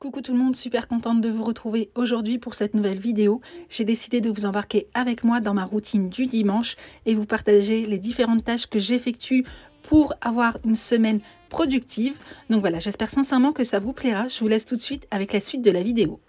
Coucou tout le monde, super contente de vous retrouver aujourd'hui pour cette nouvelle vidéo. J'ai décidé de vous embarquer avec moi dans ma routine du dimanche et vous partager les différentes tâches que j'effectue pour avoir une semaine productive. Donc voilà, j'espère sincèrement que ça vous plaira. Je vous laisse tout de suite avec la suite de la vidéo.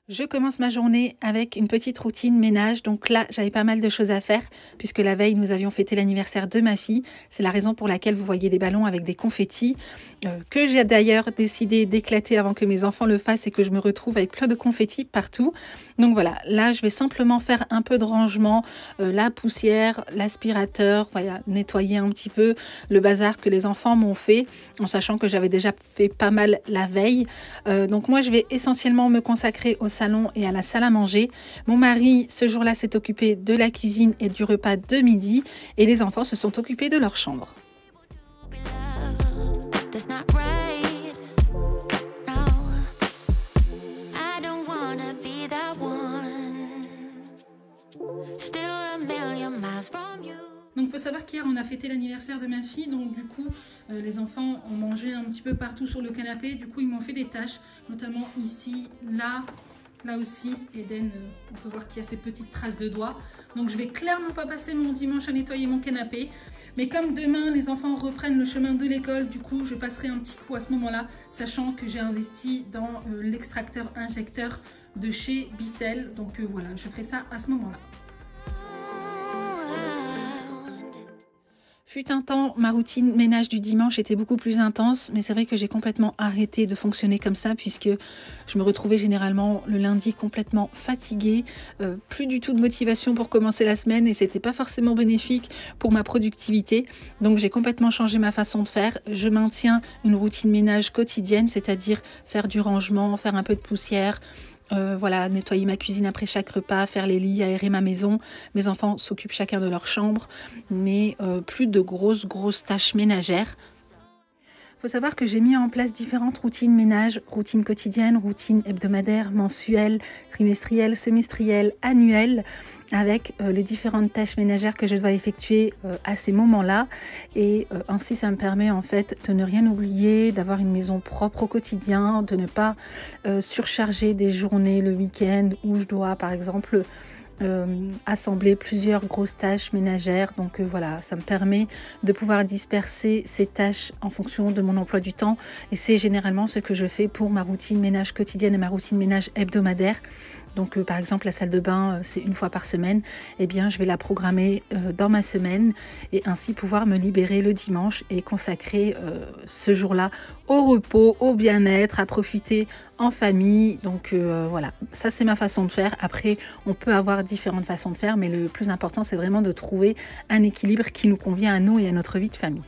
Je commence ma journée avec une petite routine ménage. Donc là, j'avais pas mal de choses à faire puisque la veille, nous avions fêté l'anniversaire de ma fille. C'est la raison pour laquelle vous voyez des ballons avec des confettis que j'ai d'ailleurs décidé d'éclater avant que mes enfants le fassent et que je me retrouve avec plein de confettis partout. Donc voilà, là, je vais simplement faire un peu de rangement, la poussière, l'aspirateur, voilà, nettoyer un petit peu le bazar que les enfants m'ont fait en sachant que j'avais déjà fait pas mal la veille. Donc moi, je vais essentiellement me consacrer au salon et à la salle à manger. Mon mari, ce jour-là, s'est occupé de la cuisine et du repas de midi et les enfants se sont occupés de leur chambre. Donc il faut savoir qu'hier on a fêté l'anniversaire de ma fille, donc du coup les enfants ont mangé un petit peu partout sur le canapé, du coup ils m'ont fait des tâches, notamment ici, là aussi. Eden, on peut voir qu'il y a ces petites traces de doigts, donc je vais clairement pas passer mon dimanche à nettoyer mon canapé, mais comme demain les enfants reprennent le chemin de l'école, du coup je passerai un petit coup à ce moment-là, sachant que j'ai investi dans l'extracteur injecteur de chez Bissell, donc voilà, je ferai ça à ce moment-là. Fut un temps, ma routine ménage du dimanche était beaucoup plus intense, mais c'est vrai que j'ai complètement arrêté de fonctionner comme ça puisque je me retrouvais généralement le lundi complètement fatiguée, plus du tout de motivation pour commencer la semaine et c'était pas forcément bénéfique pour ma productivité. Donc j'ai complètement changé ma façon de faire. Je maintiens une routine ménage quotidienne, c'est-à-dire faire du rangement, faire un peu de poussière, voilà, nettoyer ma cuisine après chaque repas, faire les lits, aérer ma maison. Mes enfants s'occupent chacun de leur chambre, mais plus de grosses tâches ménagères. Il faut savoir que j'ai mis en place différentes routines ménage, routine quotidienne, routine hebdomadaire, mensuelle, trimestrielle, semestrielle, annuelle, avec les différentes tâches ménagères que je dois effectuer à ces moments-là. Et ainsi, ça me permet en fait de ne rien oublier, d'avoir une maison propre au quotidien, de ne pas surcharger des journées le week-end où je dois par exemple assembler plusieurs grosses tâches ménagères. Donc voilà, ça me permet de pouvoir disperser ces tâches en fonction de mon emploi du temps et c'est généralement ce que je fais pour ma routine ménage quotidienne et ma routine ménage hebdomadaire. Donc par exemple la salle de bain c'est une fois par semaine, eh bien je vais la programmer dans ma semaine et ainsi pouvoir me libérer le dimanche et consacrer ce jour-là au repos, au bien-être, à profiter en famille. Donc voilà, ça c'est ma façon de faire. Après on peut avoir différentes façons de faire, mais le plus important c'est vraiment de trouver un équilibre qui nous convient à nous et à notre vie de famille.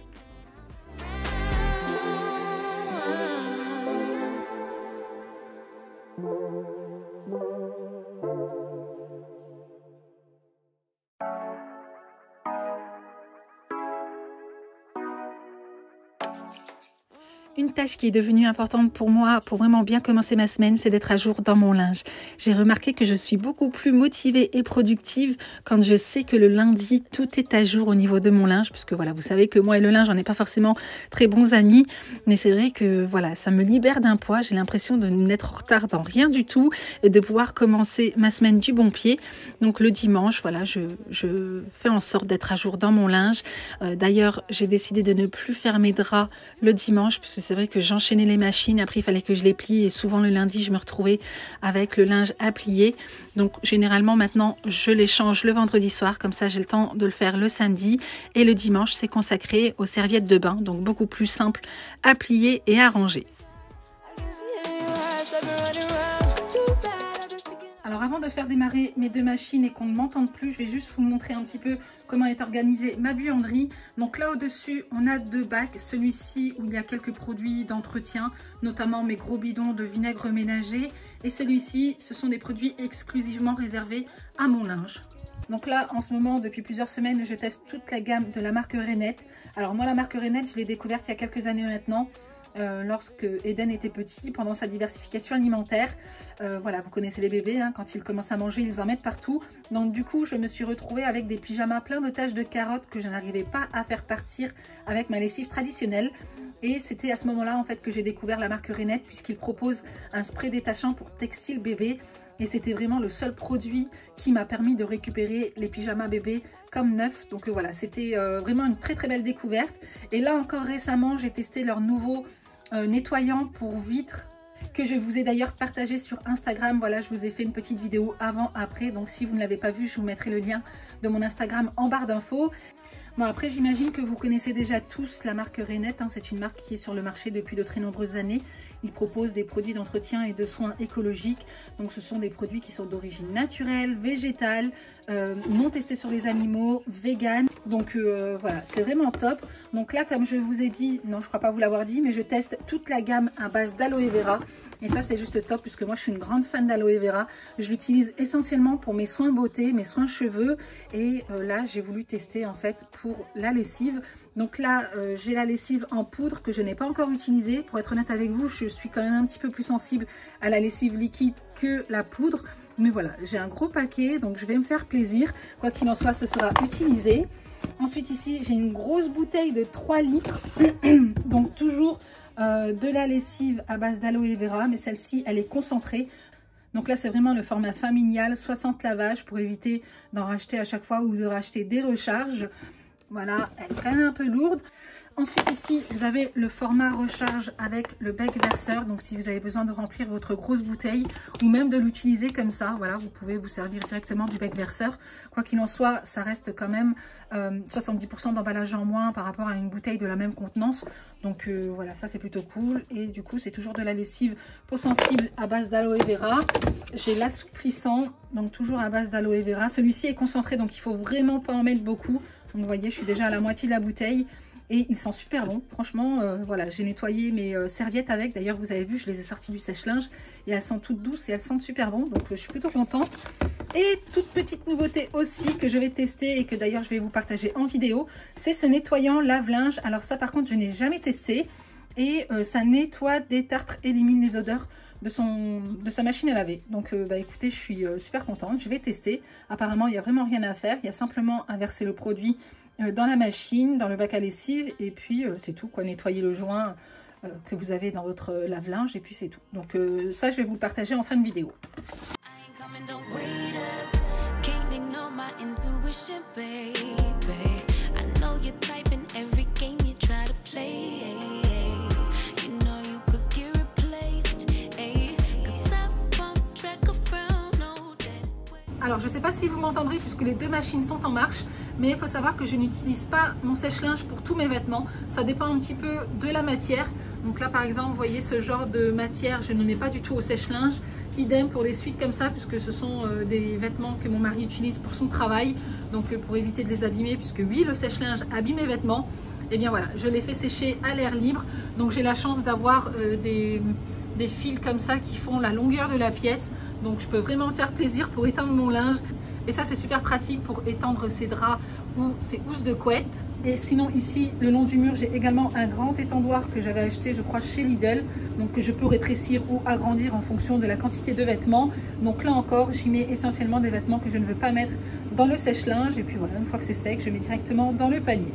Une tâche qui est devenue importante pour moi, pour vraiment bien commencer ma semaine, c'est d'être à jour dans mon linge. J'ai remarqué que je suis beaucoup plus motivée et productive quand je sais que le lundi, tout est à jour au niveau de mon linge. Puisque voilà, vous savez que moi et le linge, on n'est pas forcément très bons amis. Mais c'est vrai que voilà, ça me libère d'un poids. J'ai l'impression de n'être en retard dans rien du tout et de pouvoir commencer ma semaine du bon pied. Donc le dimanche, voilà, je fais en sorte d'être à jour dans mon linge. D'ailleurs, j'ai décidé de ne plus faire mes draps le dimanche puisque c'est vrai que j'enchaînais les machines, après il fallait que je les plie et souvent le lundi je me retrouvais avec le linge à plier. Donc généralement maintenant je les change le vendredi soir, comme ça j'ai le temps de le faire le samedi et le dimanche c'est consacré aux serviettes de bain, donc beaucoup plus simple à plier et à ranger. Alors avant de faire démarrer mes deux machines et qu'on ne m'entende plus, je vais juste vous montrer un petit peu comment est organisée ma buanderie. Donc là au-dessus, on a deux bacs. Celui-ci où il y a quelques produits d'entretien, notamment mes gros bidons de vinaigre ménager. Et celui-ci, ce sont des produits exclusivement réservés à mon linge. Donc là, en ce moment, depuis plusieurs semaines, je teste toute la gamme de la marque Renette. Alors moi, la marque Renette, je l'ai découverte il y a quelques années maintenant, lorsque Eden était petit, pendant sa diversification alimentaire. Voilà, vous connaissez les bébés, hein, quand ils commencent à manger, ils en mettent partout. Donc du coup, je me suis retrouvée avec des pyjamas pleins de taches de carottes que je n'arrivais pas à faire partir avec ma lessive traditionnelle. Et c'était à ce moment-là en fait que j'ai découvert la marque Renette, puisqu'il propose un spray détachant pour textile bébé. Et c'était vraiment le seul produit qui m'a permis de récupérer les pyjamas bébés comme neufs. Donc voilà, c'était vraiment une très très belle découverte. Et là encore récemment, j'ai testé leur nouveau nettoyant pour vitres, que je vous ai d'ailleurs partagé sur Instagram. Voilà, je vous ai fait une petite vidéo avant-après. Donc si vous ne l'avez pas vu, je vous mettrai le lien de mon Instagram en barre d'infos. Bon, après, j'imagine que vous connaissez déjà tous la marque Renette, hein. C'est une marque qui est sur le marché depuis de très nombreuses années. Ils proposent des produits d'entretien et de soins écologiques. Donc, ce sont des produits qui sont d'origine naturelle, végétale, non testés sur les animaux, vegan. Donc, voilà, c'est vraiment top. Donc là, comme je vous ai dit, non, je crois pas vous l'avoir dit, mais je teste toute la gamme à base d'aloe vera. Et ça, c'est juste top, puisque moi, je suis une grande fan d'aloe vera. Je l'utilise essentiellement pour mes soins beauté, mes soins cheveux. Et là, j'ai voulu tester, en fait, pour la lessive. Donc là, j'ai la lessive en poudre que je n'ai pas encore utilisée. Pour être honnête avec vous, je suis quand même un petit peu plus sensible à la lessive liquide que la poudre. Mais voilà, j'ai un gros paquet, donc je vais me faire plaisir. Quoi qu'il en soit, ce sera utilisé. Ensuite, ici, j'ai une grosse bouteille de 3 litres. Donc toujours de la lessive à base d'aloe vera, mais celle-ci, elle est concentrée. Donc là, c'est vraiment le format familial, 60 lavages pour éviter d'en racheter à chaque fois ou de racheter des recharges. Voilà, elle est quand même un peu lourde. Ensuite ici, vous avez le format recharge avec le bec verseur. Donc si vous avez besoin de remplir votre grosse bouteille ou même de l'utiliser comme ça, voilà, vous pouvez vous servir directement du bec verseur. Quoi qu'il en soit, ça reste quand même 70% d'emballage en moins par rapport à une bouteille de la même contenance. Donc voilà, ça c'est plutôt cool. Et du coup, c'est toujours de la lessive peau sensible à base d'aloe vera. J'ai l'assouplissant, donc toujours à base d'aloe vera. Celui-ci est concentré, donc il faut vraiment pas en mettre beaucoup. Donc vous voyez, je suis déjà à la moitié de la bouteille et il sent super bon. Franchement, voilà, j'ai nettoyé mes serviettes avec. D'ailleurs, vous avez vu, je les ai sorties du sèche-linge et elles sont toutes douces et elles sentent super bon. Donc je suis plutôt contente. Et toute petite nouveauté aussi que je vais tester et que d'ailleurs je vais vous partager en vidéo, c'est ce nettoyant lave-linge. Alors ça par contre, je n'ai jamais testé. Et ça nettoie, détartre, élimine les odeurs de sa machine à laver. Donc bah écoutez, je suis super contente, je vais tester. Apparemment, il n'y a vraiment rien à faire, il y a simplement à verser le produit dans la machine, dans le bac à lessive, et puis c'est tout, quoi, nettoyer le joint que vous avez dans votre lave-linge, et puis c'est tout. Donc ça, je vais vous le partager en fin de vidéo. Alors je ne sais pas si vous m'entendrez puisque les deux machines sont en marche, mais il faut savoir que je n'utilise pas mon sèche-linge pour tous mes vêtements. Ça dépend un petit peu de la matière. Donc là par exemple, vous voyez ce genre de matière, je ne mets pas du tout au sèche-linge. Idem pour les suites comme ça, puisque ce sont des vêtements que mon mari utilise pour son travail. Donc pour éviter de les abîmer, puisque oui, le sèche-linge abîme les vêtements. Et bien voilà, je les fais sécher à l'air libre. Donc j'ai la chance d'avoir des fils comme ça qui font la longueur de la pièce. Donc je peux vraiment me faire plaisir pour étendre mon linge. Et ça c'est super pratique pour étendre ses draps ou ses housses de couette. Et sinon ici, le long du mur, j'ai également un grand étendoir que j'avais acheté, je crois, chez Lidl. Donc que je peux rétrécir ou agrandir en fonction de la quantité de vêtements. Donc là encore, j'y mets essentiellement des vêtements que je ne veux pas mettre dans le sèche-linge. Et puis voilà, une fois que c'est sec, je mets directement dans le panier.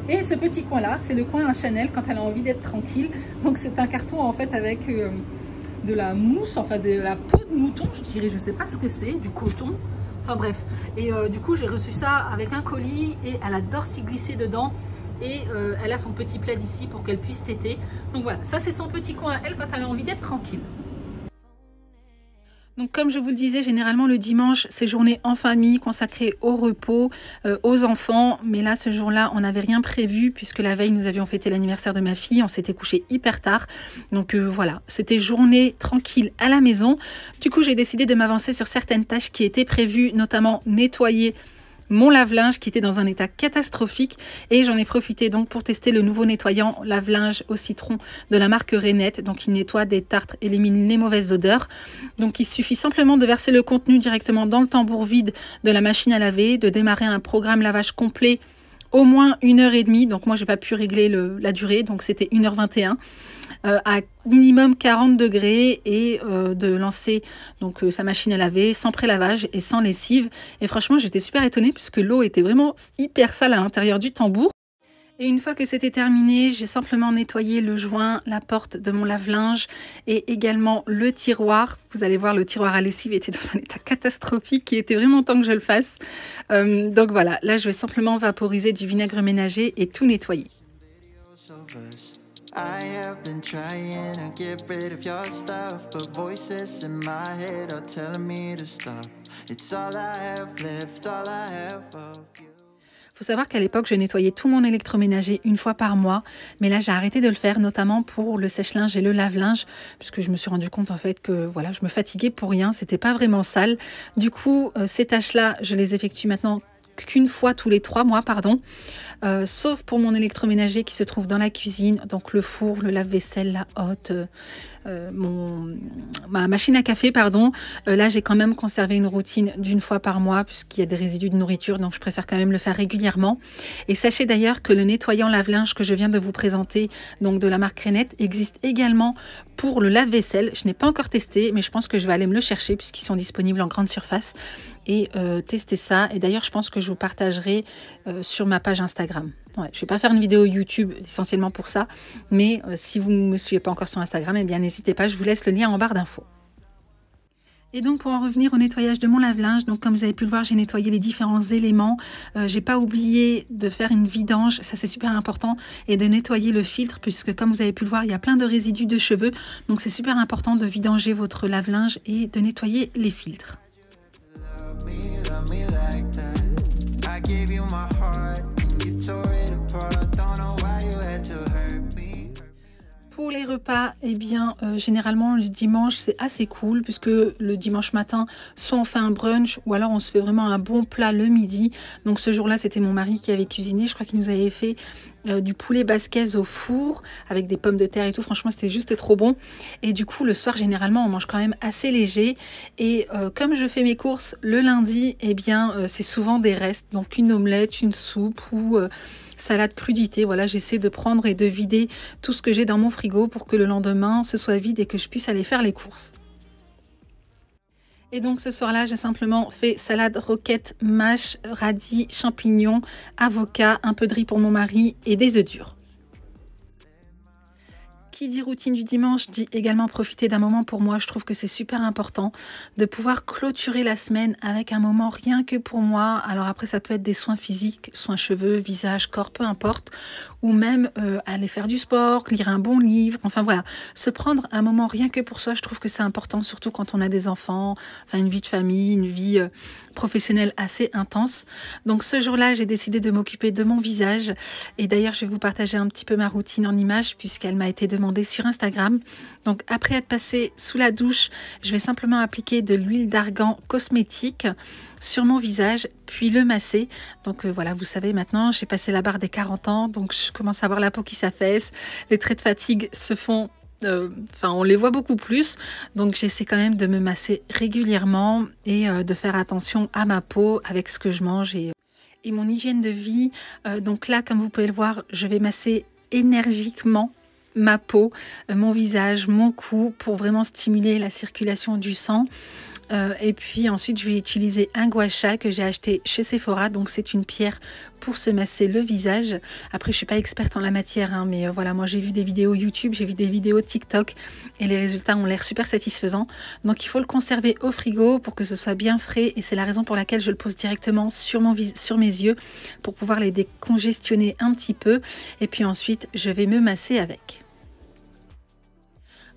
Et ce petit coin là, c'est le coin à Chanel quand elle a envie d'être tranquille. Donc c'est un carton en fait avec de la mousse, enfin de la peau de mouton, je dirais, je sais pas ce que c'est, du coton. Enfin bref, et du coup j'ai reçu ça avec un colis et elle adore s'y glisser dedans. Et elle a son petit plaid ici pour qu'elle puisse téter. Donc voilà, ça c'est son petit coin à elle quand elle a envie d'être tranquille. Donc comme je vous le disais, généralement le dimanche, c'est journée en famille consacrée au repos, aux enfants. Mais là, ce jour-là, on n'avait rien prévu puisque la veille, nous avions fêté l'anniversaire de ma fille. On s'était couché hyper tard. Donc voilà, c'était journée tranquille à la maison. Du coup, j'ai décidé de m'avancer sur certaines tâches qui étaient prévues, notamment nettoyer mon lave-linge qui était dans un état catastrophique et j'en ai profité donc pour tester le nouveau nettoyant lave-linge au citron de la marque Renette. Donc il nettoie des tartres, élimine les mauvaises odeurs. Donc il suffit simplement de verser le contenu directement dans le tambour vide de la machine à laver, de démarrer un programme lavage complet au moins 1h30. Donc moi j'ai pas pu régler la durée, donc c'était 1h21. À minimum 40 degrés et de lancer donc sa machine à laver sans prélavage et sans lessive. Et franchement, j'étais super étonnée puisque l'eau était vraiment hyper sale à l'intérieur du tambour. Et une fois que c'était terminé, j'ai simplement nettoyé le joint, la porte de mon lave-linge et également le tiroir. Vous allez voir, le tiroir à lessive était dans un état catastrophique, il était vraiment temps que je le fasse. Donc voilà, là je vais simplement vaporiser du vinaigre ménager et tout nettoyer. I have been trying to get rid of your stuff, but voices in my head are telling me to stop. It's all I have left, all I have of you. Faut savoir qu'à l'époque, je nettoyais tout mon électroménager une fois par mois, mais là j'ai arrêté de le faire, notamment pour le sèche-linge et le lave-linge, puisque je me suis rendu compte en fait que voilà, je me fatiguais pour rien, c'était pas vraiment sale. Du coup, ces tâches-là, je les effectue maintenant qu'une fois tous les 3 mois, sauf pour mon électroménager qui se trouve dans la cuisine, donc le four, le lave-vaisselle, la hotte, ma machine à café, là j'ai quand même conservé une routine d'une fois par mois puisqu'il y a des résidus de nourriture, donc je préfère quand même le faire régulièrement. Et sachez d'ailleurs que le nettoyant lave-linge que je viens de vous présenter, donc de la marque Renette, existe également pour le lave-vaisselle. Je n'ai pas encore testé, mais je pense que je vais aller me le chercher puisqu'ils sont disponibles en grande surface et tester ça. Et d'ailleurs, je pense que je vous partagerai sur ma page Instagram. Ouais, je ne vais pas faire une vidéo YouTube essentiellement pour ça, mais si vous ne me suivez pas encore sur Instagram, eh bien n'hésitez pas, je vous laisse le lien en barre d'infos. Et donc pour en revenir au nettoyage de mon lave-linge, donc comme vous avez pu le voir, j'ai nettoyé les différents éléments. J'ai pas oublié de faire une vidange, ça c'est super important, et de nettoyer le filtre, puisque comme vous avez pu le voir, il y a plein de résidus de cheveux. Donc c'est super important de vidanger votre lave-linge et de nettoyer les filtres. Pour les repas, eh bien, généralement le dimanche c'est assez cool puisque le dimanche matin, soit on fait un brunch ou alors on se fait vraiment un bon plat le midi. Donc ce jour-là, c'était mon mari qui avait cuisiné. Je crois qu'il nous avait fait du poulet basquaise au four avec des pommes de terre et tout. Franchement, c'était juste trop bon. Et du coup, le soir, généralement, on mange quand même assez léger. Et comme je fais mes courses le lundi, eh bien, c'est souvent des restes. Donc une omelette, une soupe ou salade crudité. Voilà, j'essaie de prendre et de vider tout ce que j'ai dans mon frigo pour que le lendemain, ce soit vide et que je puisse aller faire les courses. Et donc ce soir-là, j'ai simplement fait salade roquette, mâche, radis, champignons, avocat, un peu de riz pour mon mari et des œufs durs. Qui dit routine du dimanche dit également profiter d'un moment pour moi. Je trouve que c'est super important de pouvoir clôturer la semaine avec un moment rien que pour moi. Alors après, ça peut être des soins physiques, soins cheveux, visage, corps, peu importe. Ou même aller faire du sport, lire un bon livre. Enfin voilà, se prendre un moment rien que pour soi, je trouve que c'est important, surtout quand on a des enfants, enfin une vie de famille, une vie professionnelle assez intense. Donc ce jour-là, j'ai décidé de m'occuper de mon visage. Et d'ailleurs, je vais vous partager un petit peu ma routine en images puisqu'elle m'a été demandée sur Instagram. Donc après être passée sous la douche, je vais simplement appliquer de l'huile d'argan cosmétique sur mon visage, puis le masser. Donc voilà, vous savez maintenant, j'ai passé la barre des 40 ans, donc je commence à avoir la peau qui s'affaisse, les traits de fatigue se font... on les voit beaucoup plus, donc j'essaie quand même de me masser régulièrement et de faire attention à ma peau avec ce que je mange et mon hygiène de vie. Donc là, comme vous pouvez le voir, je vais masser énergiquement ma peau, mon visage, mon cou pour vraiment stimuler la circulation du sang. Et puis ensuite je vais utiliser un gua sha que j'ai acheté chez Sephora, donc c'est une pierre pour se masser le visage. Après je suis pas experte en la matière hein, mais voilà, moi j'ai vu des vidéos YouTube, j'ai vu des vidéos TikTok et les résultats ont l'air super satisfaisants. Donc il faut le conserver au frigo pour que ce soit bien frais et c'est la raison pour laquelle je le pose directement sur mes yeux pour pouvoir les décongestionner un petit peu et puis ensuite je vais me masser avec.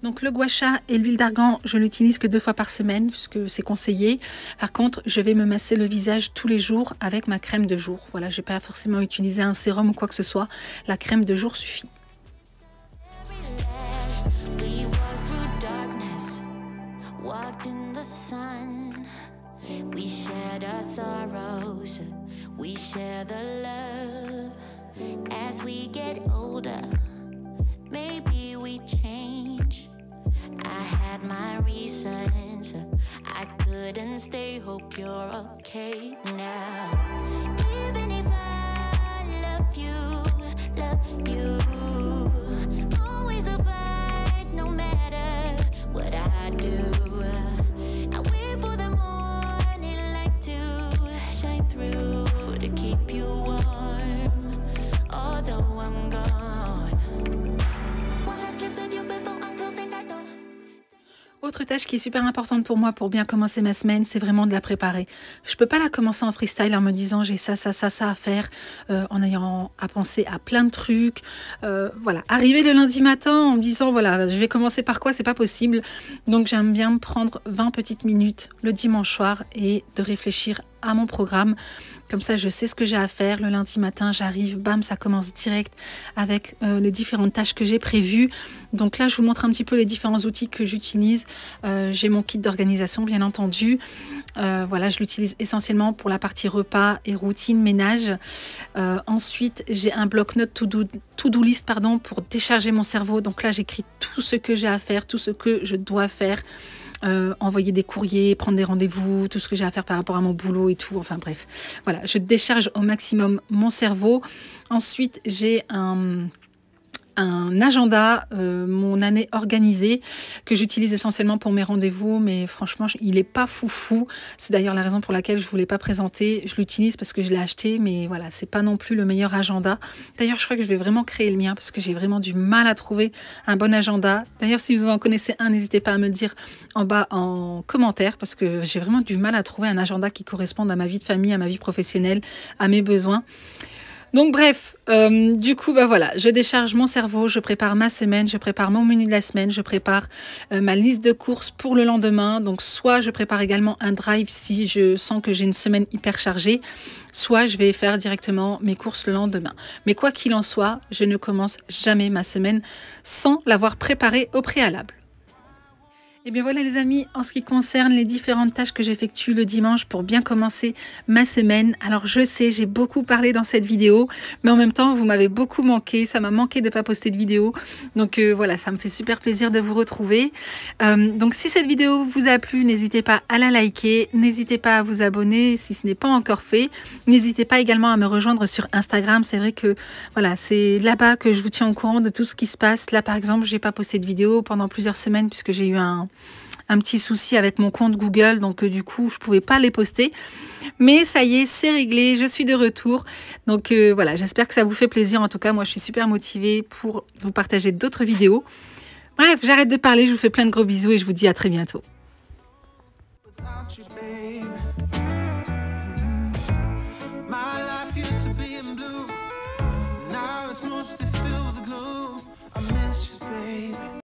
Donc le gua sha et l'huile d'argan, je l'utilise que 2 fois par semaine puisque c'est conseillé. Par contre, je vais me masser le visage tous les jours avec ma crème de jour. Voilà, je n'ai pas forcément utilisé un sérum ou quoi que ce soit. La crème de jour suffit. sorrows. We share the love as we get older. Maybe we change. I had my reasons. I couldn't stay. Hope you're okay now. Even if I love you, always a fight, no matter what I do. I wait for the morning light to shine through to keep you warm, although I'm gone. One last glimpse of you before I'm closing that door. Autre tâche qui est super importante pour moi pour bien commencer ma semaine, c'est vraiment de la préparer. Je peux pas la commencer en freestyle en me disant j'ai ça à faire, en ayant à penser à plein de trucs. Voilà, arriver le lundi matin en me disant voilà, je vais commencer par quoi, c'est pas possible. Donc j'aime bien me prendre 20 petites minutes le dimanche soir et de réfléchir à mon programme. Comme ça, je sais ce que j'ai à faire. Le lundi matin, j'arrive, bam, ça commence direct avec les différentes tâches que j'ai prévues. Donc là, je vous montre un petit peu les différents outils que j'utilise. J'ai mon kit d'organisation, bien entendu. Voilà, je l'utilise essentiellement pour la partie repas et routine, ménage. Ensuite, j'ai un bloc-notes to-do list, pardon, pour décharger mon cerveau. Donc là, j'écris tout ce que j'ai à faire, tout ce que je dois faire. Envoyer des courriers, prendre des rendez-vous, tout ce que j'ai à faire par rapport à mon boulot et tout, enfin bref. Voilà, je décharge au maximum mon cerveau. Ensuite, j'ai un agenda, mon année organisée, que j'utilise essentiellement pour mes rendez-vous, mais franchement, il n'est pas foufou. C'est d'ailleurs la raison pour laquelle je ne voulais pas présenter. Je l'utilise parce que je l'ai acheté, mais voilà, c'est pas non plus le meilleur agenda. D'ailleurs, je crois que je vais vraiment créer le mien parce que j'ai vraiment du mal à trouver un bon agenda. D'ailleurs, si vous en connaissez un, n'hésitez pas à me le dire en bas en commentaire parce que j'ai vraiment du mal à trouver un agenda qui corresponde à ma vie de famille, à ma vie professionnelle, à mes besoins. Donc bref, du coup, bah voilà, je décharge mon cerveau, je prépare ma semaine, je prépare mon menu de la semaine, je prépare ma liste de courses pour le lendemain. Donc soit je prépare également un drive si je sens que j'ai une semaine hyper chargée, soit je vais faire directement mes courses le lendemain. Mais quoi qu'il en soit, je ne commence jamais ma semaine sans l'avoir préparée au préalable. Et bien voilà les amis, en ce qui concerne les différentes tâches que j'effectue le dimanche pour bien commencer ma semaine. Alors je sais, j'ai beaucoup parlé dans cette vidéo, mais en même temps vous m'avez beaucoup manqué, ça m'a manqué de ne pas poster de vidéo. Donc voilà, ça me fait super plaisir de vous retrouver. Donc si cette vidéo vous a plu, n'hésitez pas à la liker, n'hésitez pas à vous abonner si ce n'est pas encore fait. N'hésitez pas également à me rejoindre sur Instagram, c'est vrai que voilà, c'est là-bas que je vous tiens au courant de tout ce qui se passe. Là par exemple, j'ai pas posté de vidéo pendant plusieurs semaines puisque j'ai eu un petit souci avec mon compte Google, donc du coup, je ne pouvais pas les poster. Mais ça y est, c'est réglé, je suis de retour. Donc voilà, j'espère que ça vous fait plaisir. En tout cas, moi, je suis super motivée pour vous partager d'autres vidéos. Bref, j'arrête de parler, je vous fais plein de gros bisous et je vous dis à très bientôt.